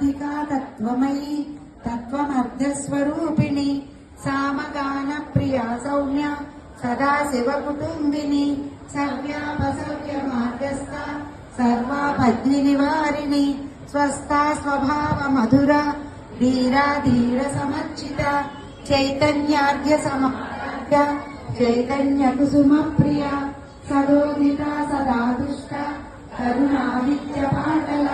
సాధికా తత్వమయీ తత్వమర్ధస్వరూపిణి సామగాన ప్రియా సౌమ్య సదా శివ కుటుంబిని సవ్యాపసవ్య మార్గస్థ సర్వాపద్వి నివారిణి స్వస్థా స్వభావ మధుర ధీరా ధీర సమర్చిత చైతన్యార్ఘ్య సమారాధ్య చైతన్య కుసుమ ప్రియ సదోదిత సదా దుష్ట కరుణాదిత్య పాటల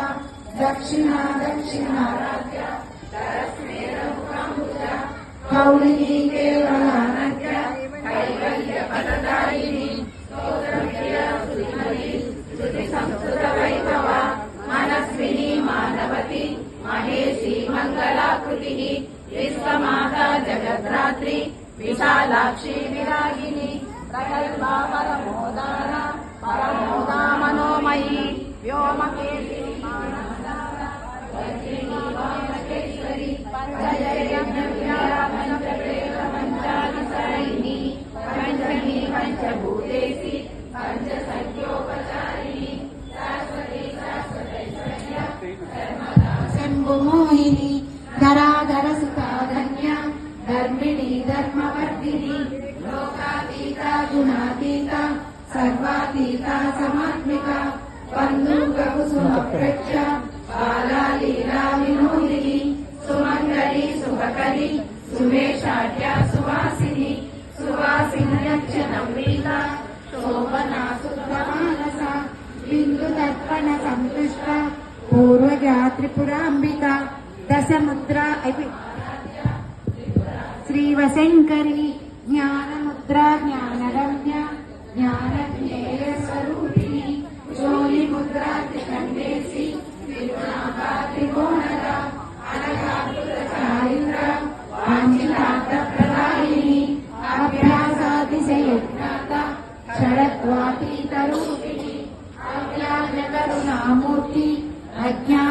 దక్షిణ దక్షిణారాధ్య కౌళికీ కేవలానగ్ర కైవల్య పదదాయిని శృతి సంస్కృత వైభవ మనస్విని మానవతి మహేషి మంగళాకృతి విశ్వమాతా జగద్రాత్రి విశాలాక్షి విరాగిని ప్రగల్భా పరమోదార పరమోదా మనోమయీ వ్యోమకేశి మానసేశ్వరి పంచాలిసరిణి పంచమి పంచభూతేసి పంచసంఖ్యోపచారిణి శాశ్వతి శాశ్వతైశ్వర్య శంభుమోహిని ధరాధర సుఖాధన్య ధర్మిణి ధర్మవర్ధిని లోకాతీత గుణాతీత సర్వాతీత సమాత్మిక బంధుక కుసుమ ప్రక్ష బాలా లీలా వినోదిని సుమంగళి శుభకరి సువేషాఢ్య సువాసిని సువాసిన్యక్షణమృత శోభనా శుద్ధమానస బిందు తర్పణ సంతుష్ట పూర్వజా త్రిపురాంబిక దశముద్ర శ్రీవశంకరి జ్ఞానముద్ర జ్ఞానరమ్య జ్ఞానజ్ఞేయ స్వరూపిణి జోలి ముద్ర త్రికండేసి త్రిగుణాభా త్రికోణద అనఘాకృత చారిత్ర వాంఛితార్థ ప్రదాయిని అభ్యాసాతిశయజ్ఞాత షడత్వాతీత రూపిణి అవ్యాజ కరుణామూర్తి అజ్ఞాన